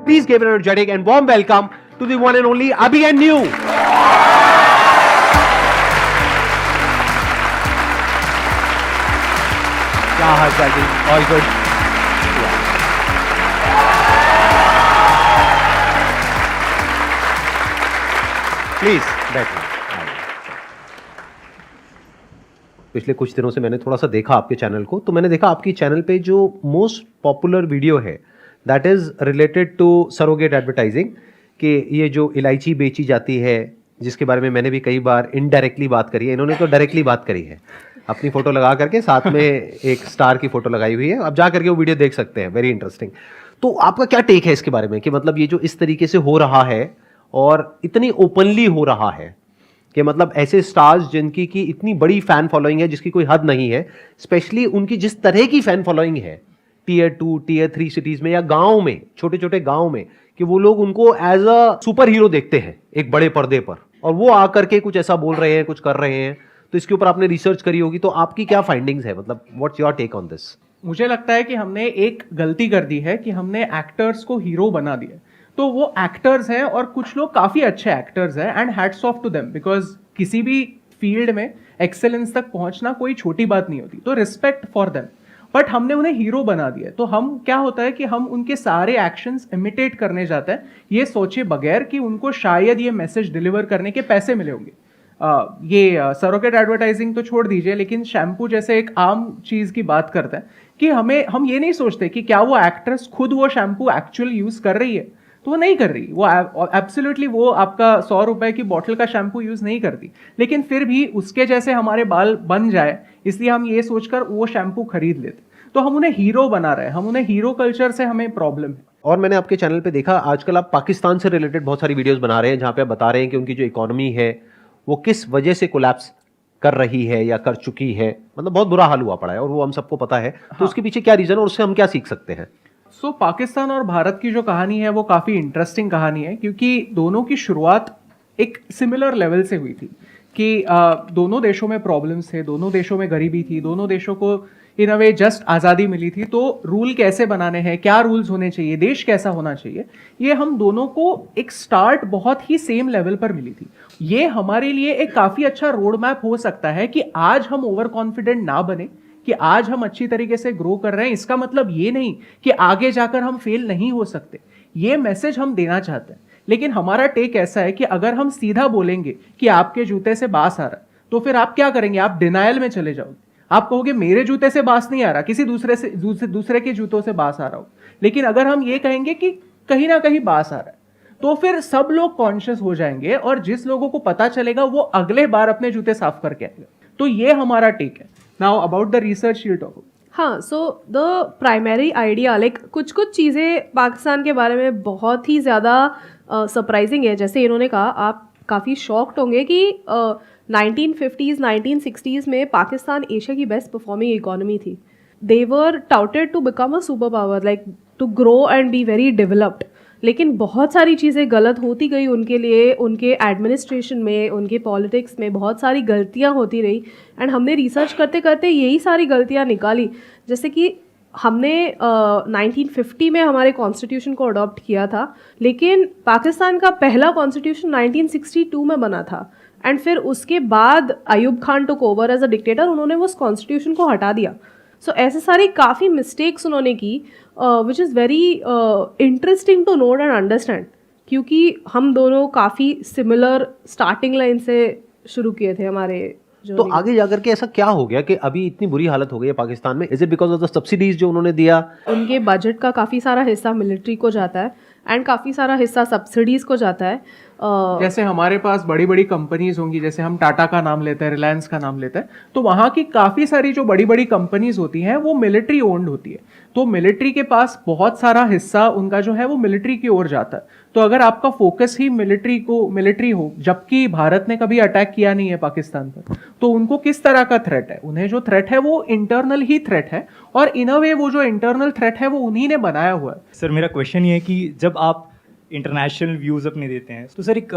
Please give an energetic and warm welcome to the one and only Abhi and New. क्या हाल चाल जी? All good. Please बैठिए. पिछले कुछ दिनों से मैंने थोड़ा सा देखा आपके चैनल को, तो मैंने देखा आपकी चैनल पे जो मोस्ट पॉपुलर वीडियो है that is related to surrogate advertising, कि ये जो इलायची बेची जाती है, जिसके बारे में मैंने भी कई बार इनडायरेक्टली बात करी है, इन्होंने तो डायरेक्टली बात करी है, अपनी फोटो लगा करके साथ में एक स्टार की फोटो लगाई हुई है, आप जा करके वो वीडियो देख सकते हैं, वेरी इंटरेस्टिंग। तो आपका क्या टेक है इसके बारे में, कि मतलब ये जो इस तरीके से हो रहा है और इतनी ओपनली हो रहा है, कि मतलब ऐसे स्टार्स जिनकी की इतनी बड़ी फैन फॉलोइंग है जिसकी कोई हद नहीं है, स्पेशली उनकी जिस तरह की फैन फॉलोइंग है टीयर 2 टीयर 3 सिटीज में या गांव में, छोटे छोटे गांव में, कि वो लोग उनको एज अ सुपर हीरो देखते हैं एक बड़े पर्दे पर, और वो आकर के कुछ ऐसा बोल रहे हैं, कुछ कर रहे हैं। तो इसके ऊपर आपने रिसर्च करी होगी, तो आपकी क्या फाइंडिंग्स है, मतलब what's your take on this? मुझे लगता है कि हमने एक गलती कर दी है कि हमने एक्टर्स को हीरो बना दिया। तो वो एक्टर्स हैं और कुछ लोग काफी अच्छे एक्टर्स हैं, and hats off to them, because किसी भी फील्ड में एक्सेलेंस तक पहुंचना कोई छोटी बात नहीं होती, तो रिस्पेक्ट फॉर देम। बट हमने उन्हें हीरो बना दिया, तो हम क्या होता है कि हम उनके सारे एक्शंस इमिटेट करने जाते हैं, ये सोचे बगैर कि उनको शायद ये मैसेज डिलीवर करने के पैसे मिले होंगे। ये सरोगेट एडवर्टाइजिंग तो छोड़ दीजिए, लेकिन शैम्पू जैसे एक आम चीज की बात करते हैं कि हम ये नहीं सोचते कि क्या वो एक्ट्रेस खुद वो शैम्पू एक्चुअल यूज कर रही है, तो वो नहीं कर रही, वो एब्सोल्युटली वो आपका 100 रुपए की बॉटल का शैम्पू यूज नहीं करती, लेकिन फिर भी उसके जैसे हमारे बाल बन जाए इसलिए हम ये सोचकर वो शैम्पू खरीद लेते। तो हम उन्हें हीरो बना रहे हैं, हम उन्हें हीरो कल्चर से हमें प्रॉब्लम है। और मैंने आपके चैनल पे देखा आजकल आप पाकिस्तान से रिलेटेड बहुत सारी वीडियोस बना रहे हैं, जहां पे आप बता रहे हैं कि उनकी जो इकोनॉमी है वो किस वजह से कोलैप्स कर रही है या कर चुकी है, मतलब बहुत बुरा हाल हुआ पड़ा है और वो हम सबको पता है। तो उसके पीछे क्या रीजन और उससे हम क्या सीख सकते हैं? सो पाकिस्तान और भारत की जो कहानी है वो काफी इंटरेस्टिंग कहानी है, क्योंकि दोनों की शुरुआत एक सिमिलर लेवल से हुई थी कि दोनों देशों में प्रॉब्लम्स थे, दोनों देशों में गरीबी थी, दोनों देशों को इन अ वे जस्ट आज़ादी मिली थी। तो रूल कैसे बनाने हैं, क्या रूल्स होने चाहिए, देश कैसा होना चाहिए, ये हम दोनों को एक स्टार्ट बहुत ही सेम लेवल पर मिली थी। ये हमारे लिए एक काफ़ी अच्छा रोड मैप हो सकता है कि आज हम ओवर कॉन्फिडेंट ना बने, कि आज हम अच्छी तरीके से ग्रो कर रहे हैं, इसका मतलब ये नहीं कि आगे जाकर हम फेल नहीं हो सकते। ये मैसेज हम देना चाहते हैं, लेकिन हमारा टेक ऐसा है कि अगर हम सीधा बोलेंगे कि आपके जूते से बास आ रहा है, तो फिर आप क्या करेंगे? आप डिनायल में चले जाओगे, आप कहोगे मेरे जूते से बास नहीं आ रहा, किसी दूसरे के जूतों से बास आ रहा हो। लेकिन अगर हम ये कहेंगे कि कहीं ना कहीं बास आ रहा है, तो फिर सब लोग कॉन्शियस हो जाएंगे, और जिस लोगों को पता चलेगा वो अगले बार अपने जूते साफ करके आएगा। तो ये हमारा टेक है। Now about the research you talk. हाँ, so the primary idea, like कुछ चीज़ें पाकिस्तान के बारे में बहुत ही ज़्यादा सरप्राइजिंग है। जैसे इन्होंने कहा, आप काफ़ी शॉक्ड होंगे कि 1950s 1960s में पाकिस्तान एशिया की बेस्ट परफॉर्मिंग इकोनॉमी थी। They were touted to become a super power, like to grow and be very developed. लेकिन बहुत सारी चीज़ें गलत होती गई उनके लिए, उनके एडमिनिस्ट्रेशन में, उनके पॉलिटिक्स में बहुत सारी गलतियां होती रही। एंड हमने रिसर्च करते करते यही सारी गलतियां निकाली। जैसे कि हमने 1950 में हमारे कॉन्स्टिट्यूशन को अडॉप्ट किया था, लेकिन पाकिस्तान का पहला कॉन्स्टिट्यूशन 1962 में बना था। एंड फिर उसके बाद Ayub Khan took over as a dictator, उन्होंने उस कॉन्स्टिट्यूशन को हटा दिया। सो ऐसे सारी काफ़ी मिस्टेक्स उन्होंने की, which is very interesting to note and understand, क्योंकि हम दोनों काफ़ी सिमिलर स्टार्टिंग लाइन से शुरू किए थे हमारे। तो आगे जाकर के ऐसा क्या हो गया कि अभी इतनी बुरी हालत हो गई है पाकिस्तान में? Is it because of the subsidies जो उन्होंने दिया? उनके बजट का काफ़ी सारा हिस्सा मिलिट्री को जाता है एंड काफ़ी सारा हिस्सा सब्सिडीज़ को जाता है। जैसे हमारे पास बड़ी बड़ी कंपनीज होंगी, जैसे हम टाटा का नाम लेते हैं, रिलायंस का नाम लेते हैं, तो वहाँ की काफ़ी सारी जो बड़ी बड़ी कंपनीज होती हैं वो मिलिट्री ओन्ड होती है। तो मिलिट्री के पास बहुत सारा हिस्सा उनका जो है वो मिलिट्री की ओर जाता है। तो अगर आपका फोकस ही मिलिट्री हो, जबकि भारत ने कभी अटैक किया नहीं है पाकिस्तान पर, तो उनको किस तरह का थ्रेट है? उन्हें जो थ्रेट है वो इंटरनल ही थ्रेट है, और इन अ वे वो जो इंटरनल थ्रेट है वो उन्हीं ने बनाया हुआ है। सर, मेरा क्वेश्चन ये है कि जब आप इंटरनेशनल व्यूज़ अपने देते हैं, तो सर एक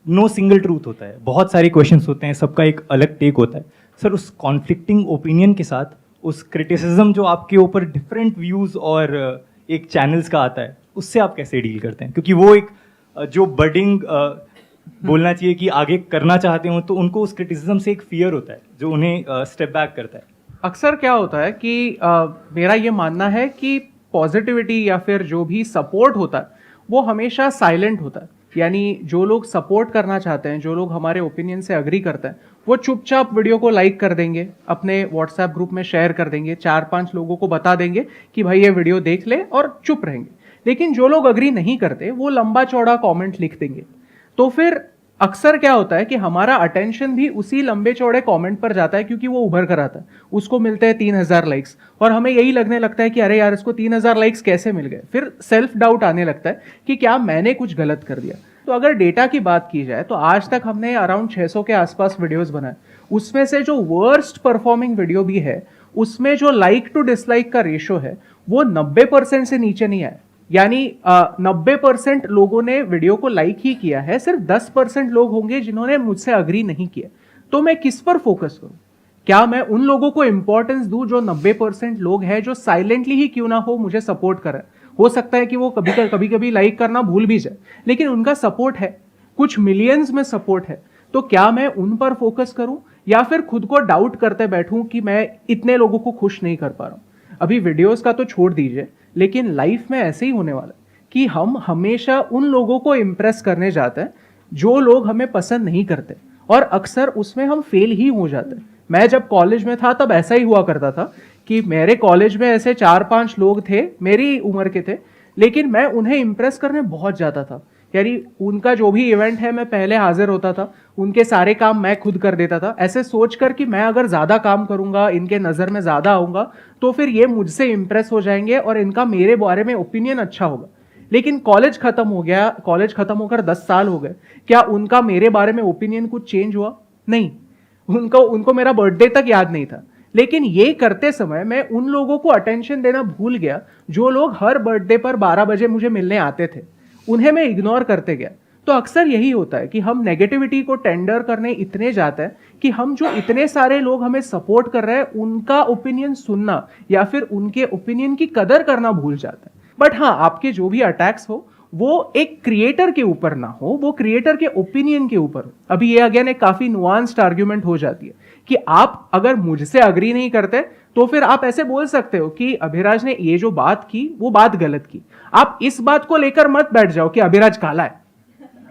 नो सिंगल ट्रूथ होता है, बहुत सारे क्वेश्चंस होते हैं, सबका एक अलग टेक होता है। सर, उस कॉन्फ्लिक्टिंग ओपिनियन के साथ, उस क्रिटिसिज्म जो आपके ऊपर डिफरेंट व्यूज़ और एक चैनल्स का आता है, उससे आप कैसे डील करते हैं? क्योंकि वो एक जो बडिंग बोलना चाहिए कि आगे करना चाहते हो, तो उनको उस क्रिटिसिज्म से एक फियर होता है जो उन्हें स्टेप बैक करता है। अक्सर क्या होता है कि मेरा ये मानना है कि पॉजिटिविटी या फिर जो भी सपोर्ट होता है वो हमेशा साइलेंट होता है। यानी जो लोग सपोर्ट करना चाहते हैं, जो लोग हमारे ओपिनियन से अग्री करते हैं, वो चुपचाप वीडियो को लाइक कर देंगे, अपने व्हाट्सएप ग्रुप में शेयर कर देंगे, 4-5 लोगों को बता देंगे कि भाई ये वीडियो देख ले, और चुप रहेंगे। लेकिन जो लोग अग्री नहीं करते वो लंबा चौड़ा कमेंट लिख देंगे। तो फिर अक्सर क्या होता है कि हमारा अटेंशन भी उसी लंबे चौड़े कमेंट पर जाता है, क्योंकि वो उभर कर आता है, उसको मिलते हैं 3000 लाइक्स, और हमें यही लगने लगता है कि अरे यार इसको 3000 लाइक्स कैसे मिल गए। फिर सेल्फ डाउट आने लगता है कि क्या मैंने कुछ गलत कर दिया। तो अगर डेटा की बात की जाए तो आज तक हमने अराउंड 600 के आसपास वीडियोस बनाए। उसमें से जो वर्स्ट परफॉर्मिंग वीडियो भी है, उसमें जो लाइक टू डिसलाइक का रेशो है वो 90% से नीचे नहीं आया। यानी 90% लोगों ने वीडियो को लाइक ही किया है, सिर्फ 10% लोग होंगे जिन्होंने मुझसे अग्री नहीं किया। तो मैं किस पर फोकस करूं? क्या मैं उन लोगों को इंपॉर्टेंस दूं जो 90% लोग हैं, जो साइलेंटली ही क्यों ना हो मुझे सपोर्ट कर रहे हैं? हो सकता है कि वो कभी कभी लाइक करना भूल भी जाए, लेकिन उनका सपोर्ट है, कुछ मिलियंस में सपोर्ट है। तो क्या मैं उन पर फोकस करूं, या फिर खुद को डाउट करते बैठूं कि मैं इतने लोगों को खुश नहीं कर पा रहा हूं? अभी वीडियोस का तो छोड़ दीजिए, लेकिन लाइफ में ऐसे ही होने वाला है कि हम हमेशा उन लोगों को इम्प्रेस करने जाते हैं जो लोग हमें पसंद नहीं करते, और अक्सर उसमें हम फेल ही हो जाते हैं। मैं जब कॉलेज में था तब ऐसा ही हुआ करता था कि मेरे कॉलेज में ऐसे 4-5 लोग थे मेरी उम्र के थे, लेकिन मैं उन्हें इम्प्रेस करने बहुत जाता था। यानी उनका जो भी इवेंट है मैं पहले हाजिर होता था, उनके सारे काम मैं खुद कर देता था, ऐसे सोचकर कि मैं अगर ज़्यादा काम करूंगा, इनके नज़र में ज़्यादा आऊँगा, तो फिर ये मुझसे इम्प्रेस हो जाएंगे और इनका मेरे बारे में ओपिनियन अच्छा होगा। लेकिन कॉलेज खत्म हो गया, कॉलेज खत्म होकर 10 साल हो गए, क्या उनका मेरे बारे में ओपिनियन कुछ चेंज हुआ? नहीं। उनको मेरा बर्थडे तक याद नहीं था। लेकिन ये करते समय मैं उन लोगों को अटेंशन देना भूल गया जो लोग हर बर्थडे पर 12 बजे मुझे मिलने आते थे, उन्हें मैं इग्नोर करते गया। तो अक्सर यही होता है कि हम नेगेटिविटी को टेंडर करने इतने जाते हैं कि हम जो इतने सारे लोग हमें सपोर्ट कर रहे हैं उनका ओपिनियन सुनना या फिर उनके ओपिनियन की कदर करना भूल जाते हैं। बट हाँ, आपके जो भी अटैक्स हो वो एक क्रिएटर के ऊपर ना हो, वो क्रिएटर के ओपिनियन के ऊपर हो। अभी ये अगेन एक काफी नुआंस्ड आर्ग्यूमेंट हो जाती है कि आप अगर मुझसे अग्री नहीं करते तो फिर आप ऐसे बोल सकते हो कि अभिराज ने ये जो बात की वो बात गलत की। आप इस बात को लेकर मत बैठ जाओ कि अभिराज काला है।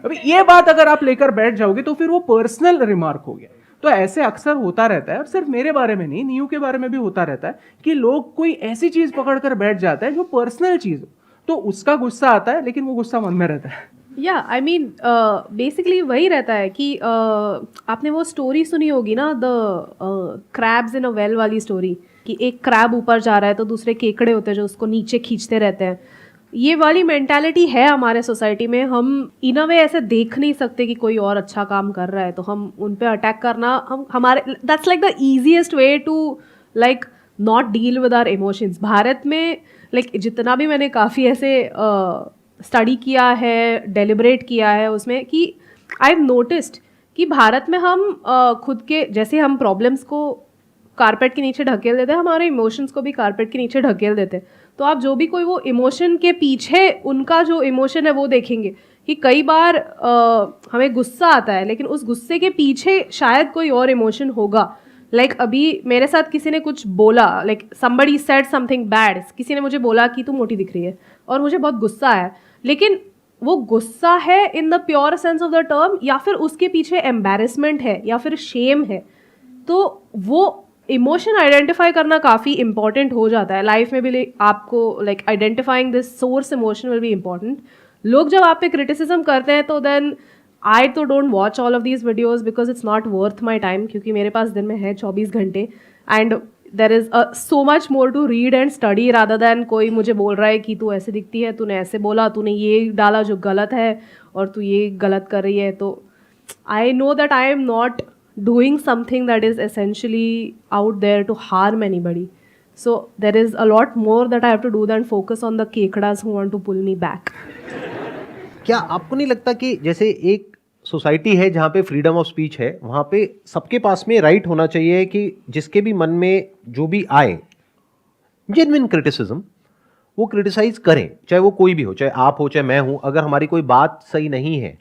अभी ये बात अगर आप लेकर बैठ जाओगे तो फिर वो पर्सनल रिमार्क हो गया। तो ऐसे अक्सर होता रहता है, और सिर्फ मेरे बारे में नहीं, नीयू के बारे में भी होता रहता है कि लोग कोई ऐसी चीज पकड़कर बैठ जाता है जो पर्सनल चीज हो, तो उसका गुस्सा आता है, लेकिन वो गुस्सा मन में रहता है। या आई मीन बेसिकली वही रहता है कि आपने वो स्टोरी सुनी होगी ना, the crabs in a well वाली स्टोरी, कि एक क्रैब ऊपर जा रहा है तो दूसरे केकड़े होते हैं जो उसको नीचे खींचते रहते हैं। ये वाली मेंटालिटी है हमारे सोसाइटी में। हम इन अ वे ऐसे देख नहीं सकते कि कोई और अच्छा काम कर रहा है तो हम उन पे अटैक करना, हम हमारे that's like the easiest way to like not deal with our emotions. Bharat में लाइक जितना भी मैंने काफ़ी ऐसे स्टडी किया है, डेलिब्रेट किया है उसमें, कि आई हैव नोटिस्ड कि भारत में हम खुद के जैसे हम प्रॉब्लम्स को कारपेट के नीचे ढकेल देते हैं, हमारे इमोशंस को भी कारपेट के नीचे ढकेल देते हैं। तो आप जो भी कोई वो इमोशन के पीछे उनका जो इमोशन है वो देखेंगे कि कई बार हमें गुस्सा आता है, लेकिन उस गुस्से के पीछे शायद कोई और इमोशन होगा। लाइक अभी मेरे साथ किसी ने कुछ बोला, like somebody said something bad, किसी ने मुझे बोला कि तू मोटी दिख रही है, और मुझे बहुत गुस्सा आया, लेकिन वो गुस्सा है in the pure sense of the term या फिर उसके पीछे एम्बैरेसमेंट है या फिर शेम है। तो वो इमोशन आइडेंटिफाई करना काफ़ी इंपॉर्टेंट हो जाता है लाइफ में भी। आपको like identifying this source emotion will be important. लोग जब आप पे क्रिटिसिज्म करते हैं तो देन आई तो don't watch all of these videos because it's not worth my time, क्योंकि मेरे पास दिन में है 24 घंटे and there is so much more to read and study rather than कोई मुझे बोल रहा है कि तू ऐसे दिखती है, तूने ऐसे बोला, तूने ये डाला जो गलत है और तू ये गलत कर रही है। तो I know that I am not doing something that is essentially out there to harm anybody. So there is a lot more that I have to do than focus on the kekedas who want to pull me back. क्या आपको नहीं लगता कि जैसे एक society है जहाँ पे फ्रीडम ऑफ स्पीच है, वहाँ पे सबके पास में राइट होना चाहिए कि जिसके भी मन में जो भी आए जेन्युइन क्रिटिसिज्म वो क्रिटिसाइज करें, चाहे वो कोई भी हो, चाहे आप हो चाहे मैं हूं। अगर हमारी कोई बात सही नहीं है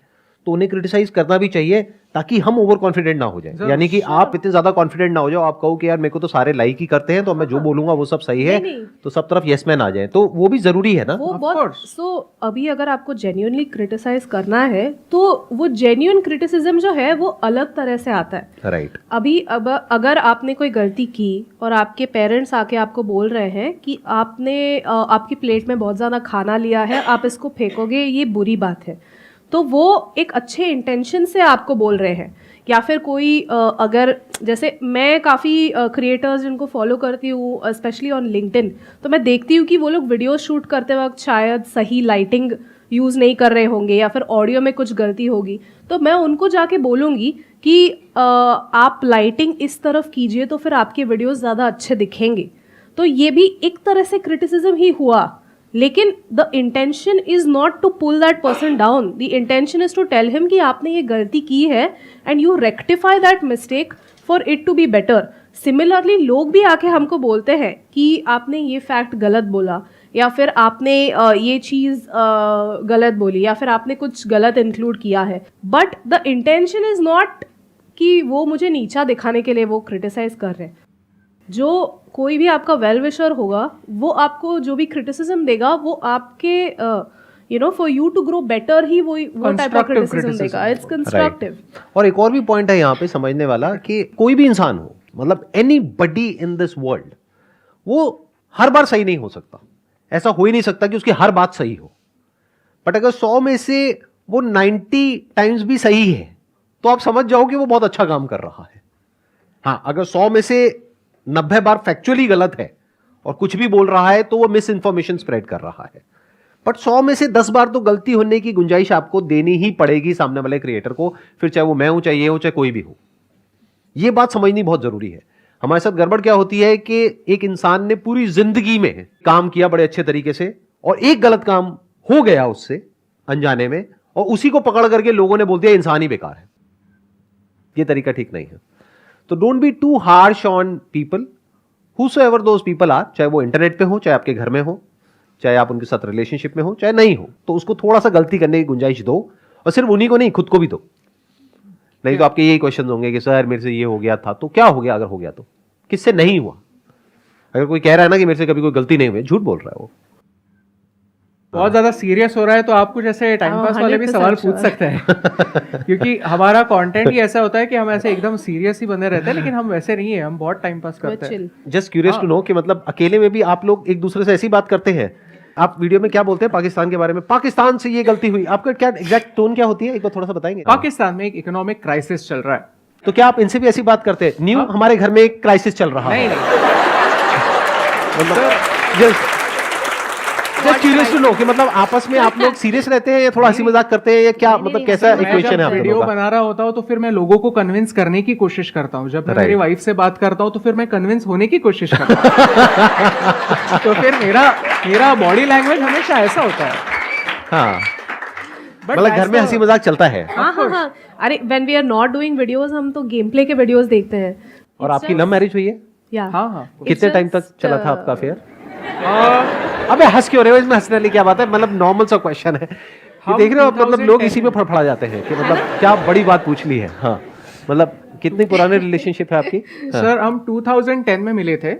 तो उन्हें क्रिटिसाइज करना भी चाहिए, ताकि हम ओवर कॉन्फिडेंट ना हो जाए। यानी कि आप इतने ज्यादा कॉन्फिडेंट ना हो जाओ, आप कहो कि यार मेरे को तो सारे लाइक ही करते हैं, तो मैं जो बोलूंगा वो सब सही है, नहीं। तो सब तरफ यस मैन आ जाए, तो वो भी जरूरी है ना। वो Of बहुत course. सो अभी अगर आपको जेन्युइनली क्रिटिसाइज करना है तो वो जेन्युइन क्रिटिसिज्म जो है वो अलग तरह से आता है। राइट। अभी अब अगर आपने कोई गलती की और आपके पेरेंट्स आके आपको बोल रहे हैं कि आपने आपकी प्लेट में बहुत ज़्यादा खाना लिया है, आप इसको फेंकोगे, ये बुरी बात है, तो वो एक अच्छे इंटेंशन से आपको बोल रहे हैं। या फिर कोई अगर जैसे मैं काफ़ी क्रिएटर्स जिनको फॉलो करती हूँ स्पेशली ऑन लिंक्डइन, तो मैं देखती हूँ कि वो लोग वीडियो शूट करते वक्त शायद सही लाइटिंग यूज़ नहीं कर रहे होंगे या फिर ऑडियो में कुछ गलती होगी, तो मैं उनको जाके बोलूँगी कि आप लाइटिंग इस तरफ कीजिए तो फिर आपके वीडियोस ज़्यादा अच्छे दिखेंगे। तो ये भी एक तरह से क्रिटिसिज्म ही हुआ, लेकिन the intention is not to pull that person down, the intention is to tell him कि आपने ये गलती की है and you rectify that mistake for it to be better. Similarly लोग भी आके हमको बोलते हैं कि आपने ये फैक्ट गलत बोला, या फिर आपने ये चीज़ गलत बोली, या फिर आपने कुछ गलत इंक्लूड किया है, but the intention is not कि वो मुझे नीचा दिखाने के लिए वो क्रिटिसाइज कर रहे हैं। जो कोई भी आपका वेल विशर होगा वो आपको जो भी क्रिटिसिज्म देगा वो आपके for you to grow better ही वो टाइप का क्रिटिसिज्म देगा। It's constructive. और एक और भी पॉइंट है यहाँ पे समझने वाला कि कोई भी इंसान हो, मतलब एनीबडी इन दिस वर्ल्ड, वो हर बार सही नहीं हो सकता। ऐसा हो ही नहीं सकता कि उसकी हर बात सही हो। बट अगर 100 में से वो 90 टाइम्स भी सही है तो आप समझ जाओ कि वो बहुत अच्छा काम कर रहा है। हाँ, अगर 100 में से 90 बार फैक्चुअली गलत है और कुछ भी बोल रहा है तो वो मिस इंफॉर्मेशन स्प्रेड कर रहा है। बट 100 में से 10 बार तो गलती होने की गुंजाइश आपको देनी ही पड़ेगी सामने वाले क्रिएटर को, फिर चाहे वो मैं हूं, चाहे ये हो, चाहे कोई भी हो। ये बात समझनी बहुत जरूरी है। हमारे साथ गड़बड़ क्या होती है कि एक इंसान ने पूरी जिंदगी में काम किया बड़े अच्छे तरीके से और एक गलत काम हो गया उससे अनजाने में, और उसी को पकड़ करके लोगों ने बोल दिया इंसान ही बेकार है। ये तरीका ठीक नहीं है। तो don't be too harsh on people whosoever those people are, चाहे वो इंटरनेट पे हो, चाहे आपके घर में हो, चाहे आप उनके साथ रिलेशनशिप में हो, चाहे नहीं हो, तो उसको थोड़ा सा गलती करने की गुंजाइश दो, और सिर्फ उन्हीं को नहीं, खुद को भी दो। नहीं तो आपके यही क्वेश्चन होंगे कि सर मेरे से ये हो गया था, तो क्या हो गया अगर हो गया तो? किससे नहीं हुआ? अगर कोई कह रहा है ना कि मेरे से कभी कोई गलती नहीं हुई, झूठ बोल रहा है वो। बहुत ज्यादा सीरियस हो रहा है तो आपको जैसे टाइम पास वाले भी 100% सवाल पूछ सकते हैं क्योंकि हमारा कंटेंट ही ऐसा होता है कि हम ऐसे एकदम सीरियस ही बने रहते हैं, लेकिन हम वैसे नहीं है, हम बहुत टाइम पास करते हैं। जस्ट क्यूरियस टू नो कि मतलब अकेले में भी आप लोग एक दूसरे से ऐसी बात करते हैं। आप वीडियो में क्या बोलते हैं पाकिस्तान के बारे में? पाकिस्तान से ये गलती हुई, आपका क्या एग्जैक्ट टोन क्या होती है, एक बार थोड़ा सा बताएंगे? पाकिस्तान में एक इकोनॉमिक क्राइसिस चल रहा है। तो क्या आप इनसे भी ऐसी बात करते हैं? न्यू हमारे घर में एक क्राइसिस चल रहा है। जस्ट क्यूरियस टू नो कि मतलब आपस में आप लोग सीरियस रहते हैं या थोड़ा हंसी मजाक करते हैं या क्या, मतलब कैसा इक्वेशन है आप वीडियो लोगों का? बना रहा होता हूँ तो फिर मैं लोगों को कन्विंस करने की कोशिश करता हूँ। जब मैं मेरी वाइफ से बात करता हूँ तो फिर मैं कन्विंस होने की कोशिश करता हूँ तो फिर मेरा बॉडी लैंग्वेज हमेशा ऐसा होता है। हाँ, But मतलब घर में हंसी मजाक चलता है। हाँ। अरे when we are not doing videos हम तो गेम प्ले के वीडियोस देखते हैं। और आपकी लव मैरिज हुई है? या हाँ। कितने टाइम तक चला था आपका अफेयर? अबे हंस क्यों रहे हो? इसमें हंसने वाली क्या बात है? मतलब नॉर्मल सा क्वेश्चन है। ये देख रहे हो आप, मतलब लोग इसी में फड़फड़ा जाते हैं कि मतलब क्या बड़ी बात पूछ ली है। हाँ, मतलब कितनी पुरानी रिलेशनशिप है आपकी? सर हम 2010 में मिले थे।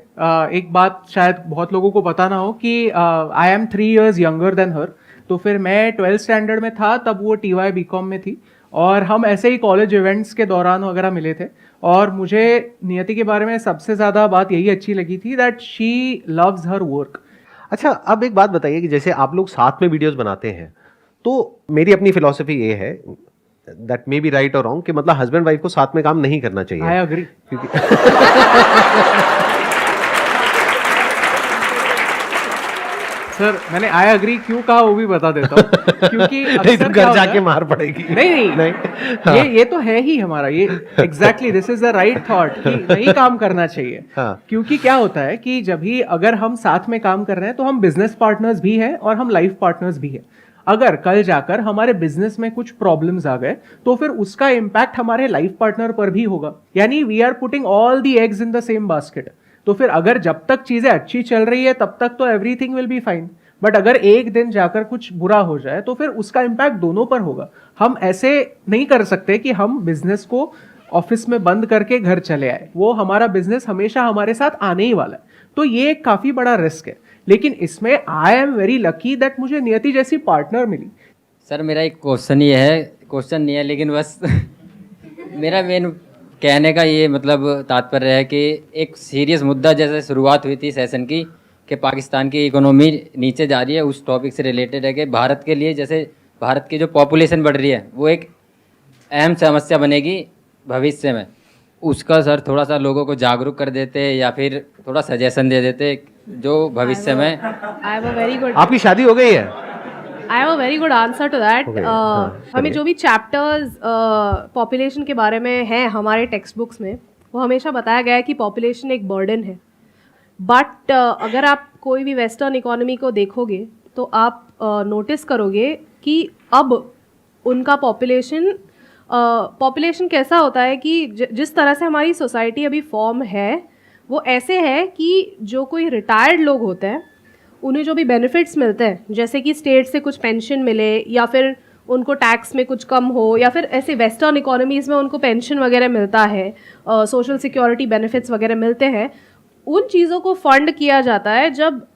एक बात शायद बहुत लोगों को पता ना हो कि I am 3 years younger than her. तो फिर मैं 12th स्टैंडर्ड में था, तब वो TY BCom में थी, और हम ऐसे ही कॉलेज इवेंट्स के दौरान वगैरह मिले थे। और मुझे नियति के बारे में सबसे ज़्यादा बात यही अच्छी लगी थी that she loves her work. अच्छा, अब एक बात बताइए कि जैसे आप लोग साथ में वीडियोस बनाते हैं, तो मेरी अपनी फिलॉसफी ये है, दैट मे बी राइट और रॉन्ग, कि मतलब हस्बैंड वाइफ को साथ में काम नहीं करना चाहिए। I agree. सर मैंने आई एग्री क्यों कहा वो भी बता देता हूँ क्योंकि नहीं तो घर जाके मार पड़ेगी। नहीं। हाँ। ये तो है ही हमारा, ये exactly this is the right thought कि नहीं काम करना चाहिए। हाँ। क्योंकि क्या होता है कि जब भी अगर हम साथ में काम कर रहे हैं तो हम बिजनेस पार्टनर्स भी हैं और हम लाइफ पार्टनर्स भी हैं। अगर कल जाकर हमारे बिजनेस में कुछ प्रॉब्लम्स आ गए तो फिर उसका इम्पैक्ट हमारे लाइफ पार्टनर पर भी होगा। यानी we are putting all the eggs in the same basket. तो फिर अगर जब तक चीजें अच्छी चल रही है तब तक तो everything will be fine, but अगर एक दिन जाकर कुछ बुरा हो जाए तो फिर उसका इम्पैक्ट दोनों पर होगा। हम ऐसे नहीं कर सकते कि हम बिजनेस को ऑफिस में बंद करके घर चले आए, वो हमारा बिजनेस हमेशा हमारे साथ आने ही वाला है। तो ये एक काफी बड़ा रिस्क है, लेकिन इसमें I am very lucky that मुझे नियति जैसी पार्टनर मिली। सर मेरा एक क्वेश्चन ये है, क्वेश्चन नहीं है लेकिन बस मेरा मेन कहने का ये मतलब तात्पर्य है कि एक सीरियस मुद्दा जैसे शुरुआत हुई थी सेशन की कि पाकिस्तान की इकोनॉमी नीचे जा रही है, उस टॉपिक से रिलेटेड है कि भारत के लिए जैसे भारत की जो पॉपुलेशन बढ़ रही है वो एक अहम समस्या बनेगी भविष्य में। उसका सर थोड़ा सा लोगों को जागरूक कर देते या फिर थोड़ा सजेशन दे देते जो भविष्य में। I have a very good आपकी शादी हो गई है? I have a very good answer to that. Okay, हाँ, हमें जो भी चैप्टर्स पॉपुलेशन के बारे में हैं हमारे टेक्स्ट बुक्स में, वो हमेशा बताया गया है कि पॉपुलेशन एक बर्डन है। बट अगर आप कोई भी वेस्टर्न इकोनॉमी को देखोगे तो आप नोटिस करोगे कि अब उनका पॉपुलेशन कैसा होता है कि जिस तरह से हमारी सोसाइटी अभी फॉर्म है वो ऐसे है कि जो कोई रिटायर्ड लोग होते हैं उन्हें जो भी बेनिफिट्स मिलते हैं, जैसे कि स्टेट से कुछ पेंशन मिले या फिर उनको टैक्स में कुछ कम हो या फिर ऐसे वेस्टर्न इकोनॉमीज़ में उनको पेंशन वगैरह मिलता है, सोशल सिक्योरिटी बेनिफिट्स वगैरह मिलते हैं, उन चीज़ों को फंड किया जाता है जब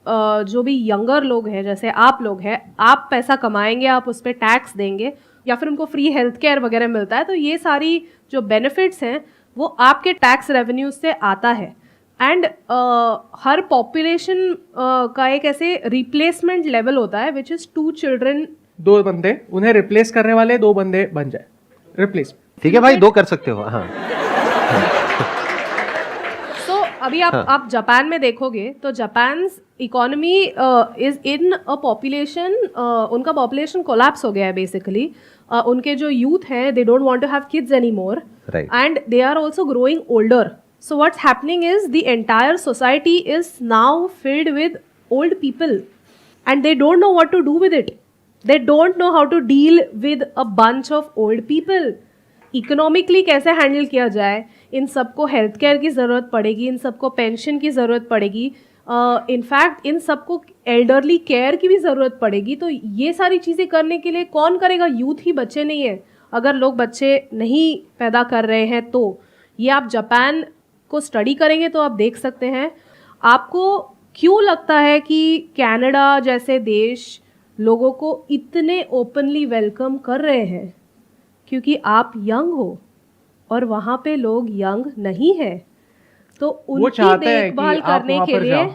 जो भी यंगर लोग हैं जैसे आप लोग हैं, आप पैसा कमाएंगे, आप उस पर टैक्स देंगे या फिर उनको फ्री हेल्थ केयर वगैरह मिलता है, तो ये सारी जो बेनिफिट्स हैं वो आपके टैक्स रेवेन्यूज से आता है। एंड हर पॉपुलेशन का एक ऐसे रिप्लेसमेंट लेवल होता है विच इज़ 2 चिल्ड्रन। 2 बंदे, उन्हें रिप्लेस करने वाले 2 बंदे बन जाए, रिप्लेस। ठीक है भाई, 2 कर सकते हो। हाँ, अभी आप जापान में देखोगे तो Japan economy is in a population, उनका पॉपुलेशन कोलैप्स हो गया है बेसिकली। उनके जो यूथ हैं they don't want to have kids any more and they are also growing older. So what's happening is the entire society is now filled with old people and they don't know what to do with it. They don't know how to deal with a bunch of old people. Economically कैसे handle किया जाए, इन सबको health care की ज़रूरत पड़ेगी, इन सबको pension की ज़रूरत पड़ेगी, इनफैक्ट इन सबको एल्डरली केयर की भी ज़रूरत पड़ेगी। तो ये सारी चीज़ें करने के लिए कौन करेगा? यूथ ही, बच्चे नहीं है। अगर लोग बच्चे नहीं पैदा कर रहे हैं तो ये आप जापान को स्टडी करेंगे तो आप देख सकते हैं। आपको क्यों लगता है कि कनाडा जैसे देश लोगों को इतने ओपनली वेलकम कर रहे हैं? क्योंकि आप यंग हो और वहाँ पे लोग यंग नहीं है, तो उनकी देखभाल करने के लिए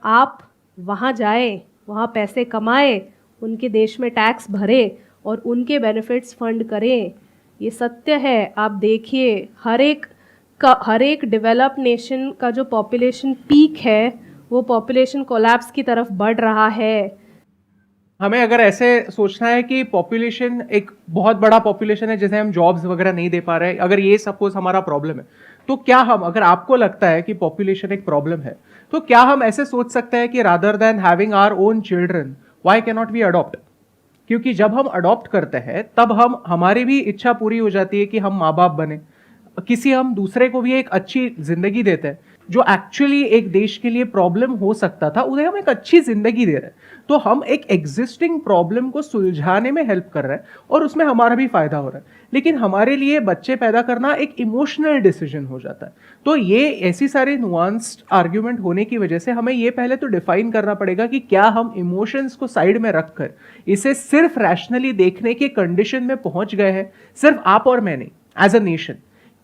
आप वहाँ जाए, वहाँ पैसे कमाए, उनके देश में टैक्स भरे और उनके बेनिफिट्स फंड करें। ये सत्य है। आप देखिए हर एक डेवलप नेशन का जो पॉपुलेशन पीक है वो पॉपुलेशन कोलैप्स की तरफ बढ़ रहा है। हमें अगर ऐसे सोचना है कि पॉपुलेशन एक बहुत बड़ा पॉपुलेशन है जिसे हम जॉब्स वगैरह नहीं दे पा रहे, अगर ये सपोज हमारा प्रॉब्लम है, तो क्या हम, अगर आपको लगता है कि पॉपुलेशन एक प्रॉब्लम है, तो क्या हम ऐसे सोच सकते हैं कि rather than having our own children why can not we adopt? क्योंकि जब हम अडॉप्ट करते हैं तब हमारी भी इच्छा पूरी हो जाती है कि हम माँ बाप बने, किसी हम दूसरे को भी एक अच्छी जिंदगी देते हैं। जो एक्चुअली एक देश के लिए प्रॉब्लम हो सकता था उन्हें हम एक अच्छी जिंदगी दे रहे हैं। तो हम एक एग्जिस्टिंग प्रॉब्लम को सुलझाने में हेल्प कर रहे हैं और उसमें हमारा भी फायदा हो रहा है। लेकिन हमारे लिए बच्चे पैदा करना एक इमोशनल डिसीजन हो जाता है। तो ये ऐसी सारे नुआंस्ड आर्ग्यूमेंट होने की वजह से हमें ये पहले तो डिफाइन करना पड़ेगा कि क्या हम इमोशंस को साइड में रखकर इसे सिर्फ रैशनली देखने के कंडीशन में पहुंच गए हैं। सिर्फ आप और मैं नहीं, एज अ नेशन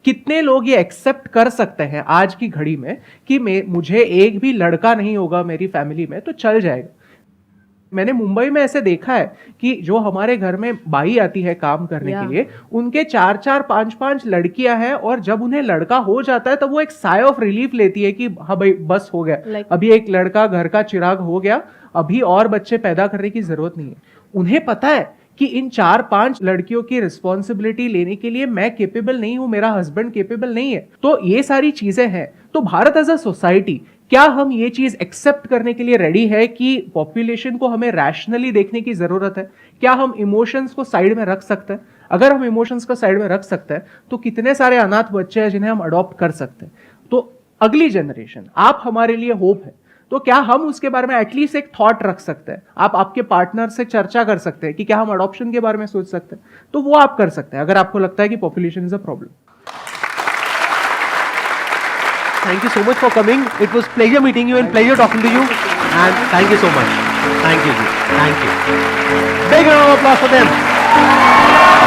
कितने लोग ये एक्सेप्ट कर सकते हैं आज की घड़ी में कि मुझे एक भी लड़का नहीं होगा मेरी फैमिली में तो चल जाएगा। मैंने मुंबई में ऐसे देखा है कि जो हमारे घर में बाई आती है काम करने के लिए, उनके 4-4, 5-5 लड़कियां हैं और जब उन्हें लड़का हो जाता है तब वो एक साय ऑफ रिलीफ लेती है कि हाँ भाई बस हो गया, अभी एक लड़का घर का चिराग हो गया, अभी और बच्चे पैदा करने की जरूरत नहीं है। उन्हें पता है कि इन 4-5 लड़कियों की रिस्पॉन्सिबिलिटी लेने के लिए मैं केपेबल नहीं हूं, मेरा हस्बैंड केपेबल नहीं है। तो ये सारी चीजें हैं। तो भारत एज अ सोसाइटी, क्या हम ये चीज एक्सेप्ट करने के लिए रेडी है कि पॉपुलेशन को हमें रैशनली देखने की जरूरत है? क्या हम इमोशंस को साइड में रख सकते हैं? अगर हम इमोशंस को साइड में रख सकते हैं तो कितने सारे अनाथ बच्चे हैं जिन्हें हम अडॉप्ट कर सकते हैं। तो अगली जनरेशन, आप हमारे लिए होप है। तो क्या हम उसके बारे में एटलीस्ट एक थॉट रख सकते हैं? आप आपके पार्टनर से चर्चा कर सकते हैं कि क्या हम अडॉप्शन के बारे में सोच सकते हैं, तो वो आप कर सकते हैं अगर आपको लगता है कि population is a problem. Thank you so much for coming. It was pleasure meeting you and pleasure talking to you. And thank you so much. Thank you. Thank you. Big round of applause for them.